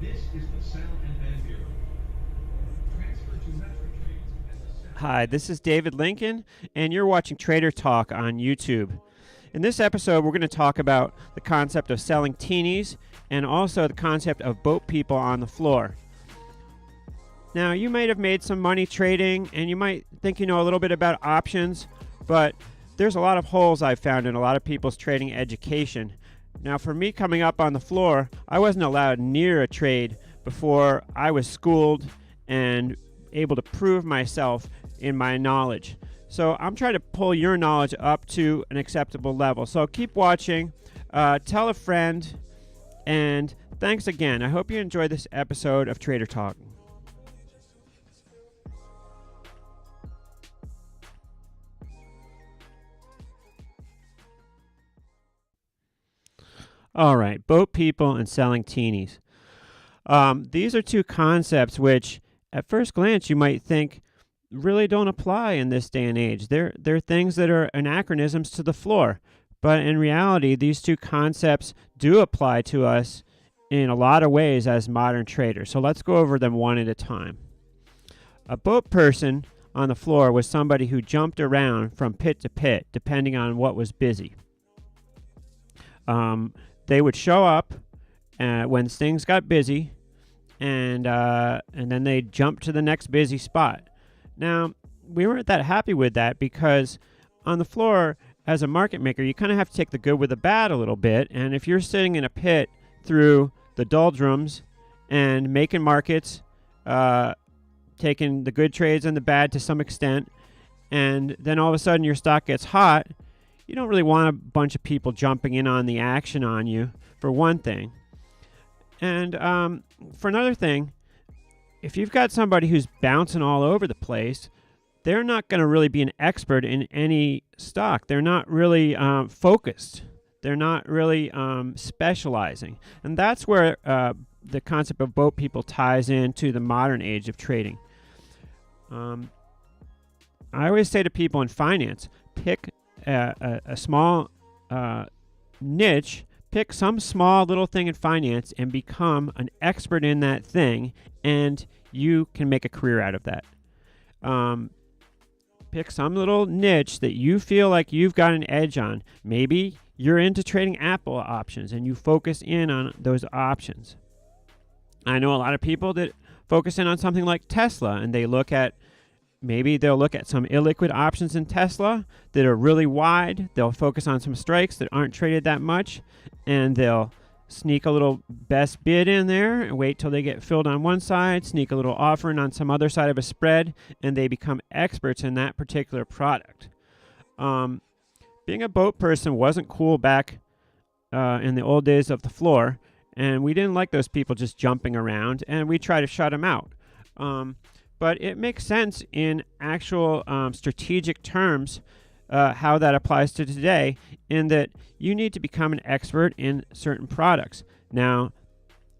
This is the Sound and Band Bureau. Transfer to Metro Trades as the Sound. Hi, this is David Lincoln, and you're watching Trader Talk on YouTube. In this episode, we're going to talk about the concept of selling teenies and also the concept of boat people on the floor. Now, you might have made some money trading, and you might think you know a little bit about options, but there's a lot of holes I've found in a lot of people's trading education. Now, for me coming up on the floor, I wasn't allowed near a trade before I was schooled and able to prove myself in my knowledge. So I'm trying to pull your knowledge up to an acceptable level. So keep watching, tell a friend, and thanks again. I hope you enjoyed this episode of Trader Talk. All right, boat people and selling teenies. These are two concepts which, at first glance, you might think really don't apply in this day and age. They're things that are anachronisms to the floor. But in reality, these two concepts do apply to us in a lot of ways as modern traders. So let's go over them one at a time. A boat person on the floor was somebody who jumped around from pit to pit, depending on what was busy. They would show up when things got busy, and then they'd jump to the next busy spot. Now, we weren't that happy with that because on the floor, as a market maker, you kind of have to take the good with the bad a little bit. And if you're sitting in a pit through the doldrums and making markets, taking the good trades and the bad to some extent, and then all of a sudden your stock gets hot, you don't really want a bunch of people jumping in on the action on you, for one thing. And for another thing, if you've got somebody who's bouncing all over the place, they're not going to really be an expert in any stock. They're not really focused. They're not really specializing. And that's where the concept of boat people ties into the modern age of trading. I always say to people in finance, pick a small niche, pick some small little thing in finance and become an expert in that thing, and you can make a career out of that. Pick some little niche that you feel like you've got an edge on. Maybe you're into trading Apple options and you focus in on those options. I know a lot of people that focus in on something like Tesla, and they'll look at some illiquid options in Tesla that are really wide. They'll focus on some strikes that aren't traded that much, and they'll sneak a little best bid in there and wait till they get filled on one side, sneak a little offer in on some other side of a spread, and they become experts in that particular product. Being a boat person wasn't cool back in the old days of the floor, and we didn't like those people just jumping around, and we try to shut them out. But it makes sense in actual strategic terms how that applies to today, in that you need to become an expert in certain products. Now,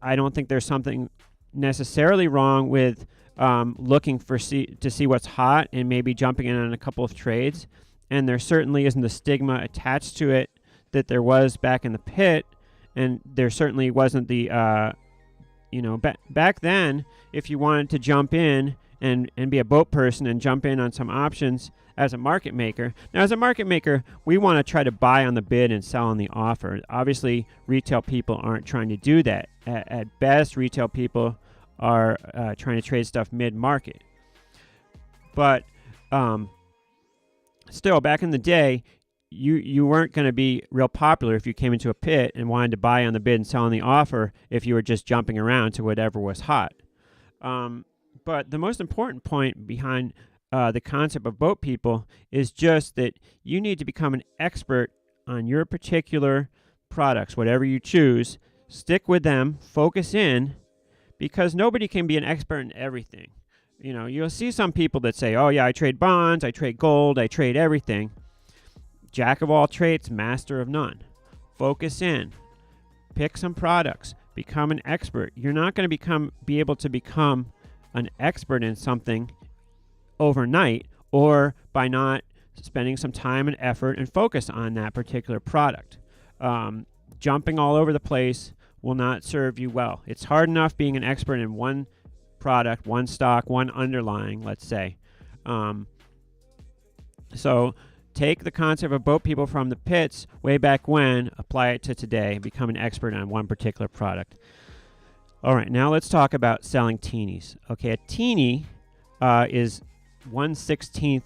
I don't think there's something necessarily wrong with looking to see what's hot and maybe jumping in on a couple of trades, and there certainly isn't the stigma attached to it that there was back in the pit, and there certainly wasn't the back then, if you wanted to jump in and be a boat person and jump in on some options as a market maker. Now, as a market maker, we want to try to buy on the bid and sell on the offer. Obviously, retail people aren't trying to do that. At best, retail people are trying to trade stuff mid-market. But still, back in the day, you weren't going to be real popular if you came into a pit and wanted to buy on the bid and sell on the offer if you were just jumping around to whatever was hot. But the most important point behind the concept of boat people is just that you need to become an expert on your particular products, whatever you choose. Stick with them, focus in, because nobody can be an expert in everything. You'll see some people that say, oh yeah, I trade bonds, I trade gold, I trade everything. Jack of all trades, master of none. Focus in. Pick some products. Become an expert. You're not going to be able to become an expert in something overnight, or by not spending some time and effort and focus on that particular product. Jumping all over the place will not serve you well. It's hard enough being an expert in one product, one stock, one underlying, let's say. So take the concept of boat people from the pits way back when, apply it to today, and become an expert on one particular product. All right, now let's talk about selling teenies. Okay, a teeny is 1/16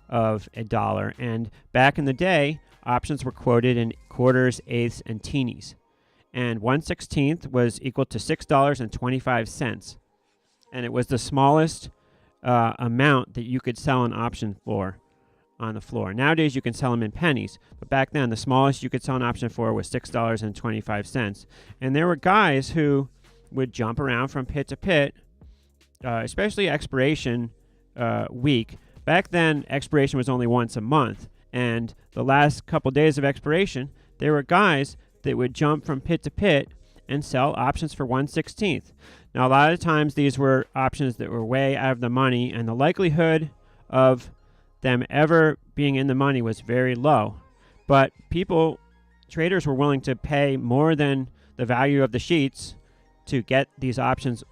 of a dollar, and back in the day, options were quoted in quarters, eighths, and teenies. And 1/16 was equal to $6.25, and it was the smallest amount that you could sell an option for on the floor. Nowadays, you can sell them in pennies, but back then, the smallest you could sell an option for was $6.25. And there were guys who would jump around from pit to pit, especially expiration week. Back then, expiration was only once a month, and the last couple days of expiration, there were guys that would jump from pit to pit and sell options for 1/16. Now, a lot of times, these were options that were way out of the money, and the likelihood of them ever being in the money was very low. But traders were willing to pay more than the value of the sheets to get these options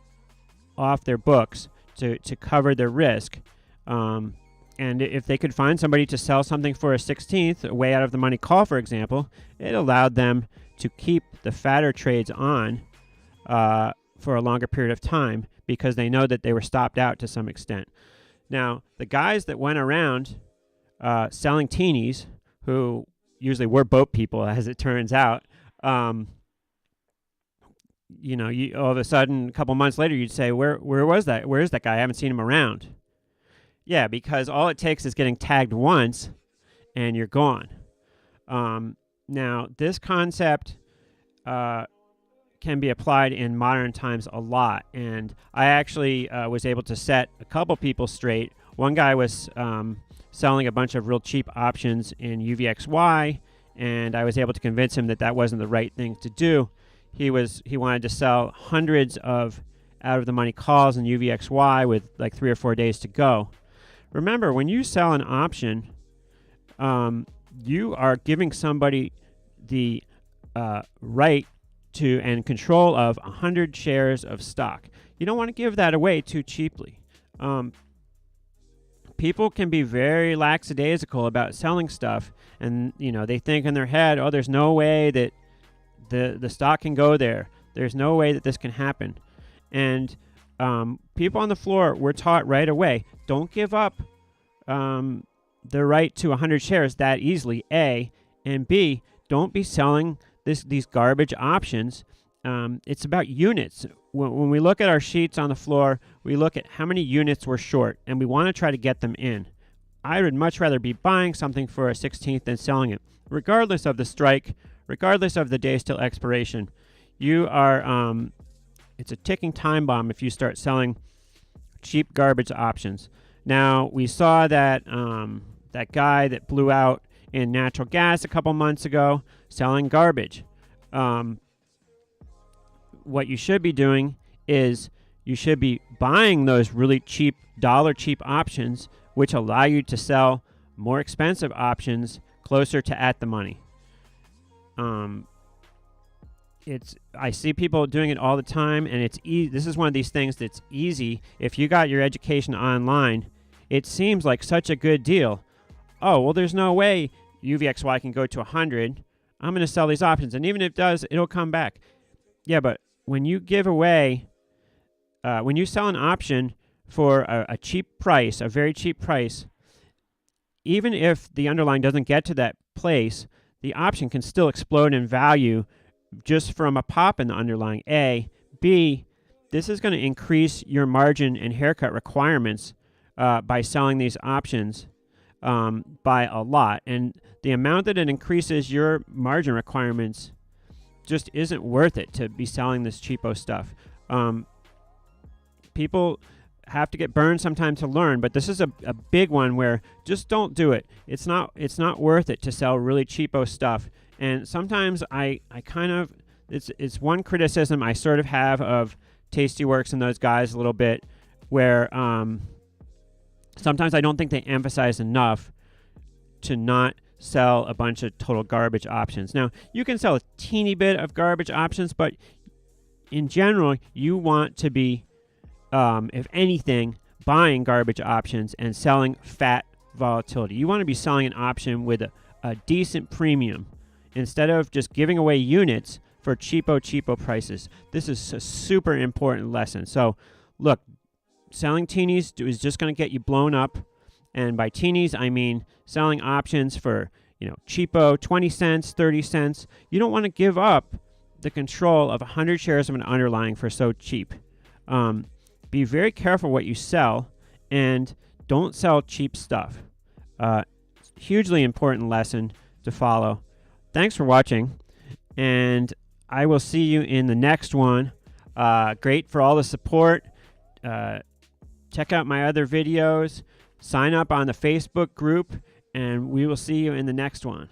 off their books to cover their risk. And if they could find somebody to sell something for a 16th, a way out of the money call, for example, it allowed them to keep the fatter trades on for a longer period of time because they know that they were stopped out to some extent. Now, the guys that went around selling teenies, who usually were boat people, as it turns out, all of a sudden, a couple months later, you'd say, where was that? Where is that guy? I haven't seen him around. Yeah, because all it takes is getting tagged once, and you're gone. Now, this concept can be applied in modern times a lot, and I actually was able to set a couple people straight. One guy was selling a bunch of real cheap options in UVXY, and I was able to convince him that that wasn't the right thing to do. He wanted to sell hundreds of out-of-the-money calls in UVXY with like 3 or 4 days to go. Remember, when you sell an option, you are giving somebody the right to and control of 100 shares of stock. You don't want to give that away too cheaply. People can be very lackadaisical about selling stuff, and they think in their head, oh, there's no way that the stock can go there. There's no way that this can happen. And people on the floor were taught right away, don't give up the right to 100 shares that easily, A, and B, don't be selling these garbage options. It's about units. When we look at our sheets on the floor, we look at how many units we're short, and we want to try to get them in. I would much rather be buying something for a 16th than selling it, regardless of the strike, regardless of the days till expiration. You are, it's a ticking time bomb if you start selling cheap garbage options. Now, we saw that that guy that blew out in natural gas a couple months ago selling garbage. What you should be doing is you should be buying those really cheap, dollar-cheap options, which allow you to sell more expensive options closer to at the money. I see people doing it all the time, and it's this is one of these things that's easy. If you got your education online, it seems like such a good deal. Oh, well, there's no way UVXY can go to 100. I'm going to sell these options, and even if it does, it'll come back. Yeah, but when you give away, when you sell an option for a cheap price, a very cheap price, even if the underlying doesn't get to that place, the option can still explode in value just from a pop in the underlying, A. B, this is going to increase your margin and haircut requirements by selling these options by a lot. And the amount that it increases your margin requirements just isn't worth it to be selling this cheapo stuff. People have to get burned sometime to learn, but this is a big one where just don't do it. It's not worth it to sell really cheapo stuff. And sometimes I kind of, it's one criticism I sort of have of Tastyworks and those guys a little bit, where sometimes I don't think they emphasize enough to not sell a bunch of total garbage options. Now, you can sell a teeny bit of garbage options, but in general, you want to be, if anything, buying garbage options and selling fat volatility. You want to be selling an option with a decent premium instead of just giving away units for cheapo prices. This is a super important lesson. So, look, selling teenies is just going to get you blown up. And by teenies, I mean selling options for, cheapo, 20 cents, 30 cents. You don't want to give up the control of 100 shares of an underlying for so cheap. Be very careful what you sell, and don't sell cheap stuff. Hugely important lesson to follow. Thanks for watching, and I will see you in the next one. Great for all the support. Check out my other videos. Sign up on the Facebook group, and we will see you in the next one.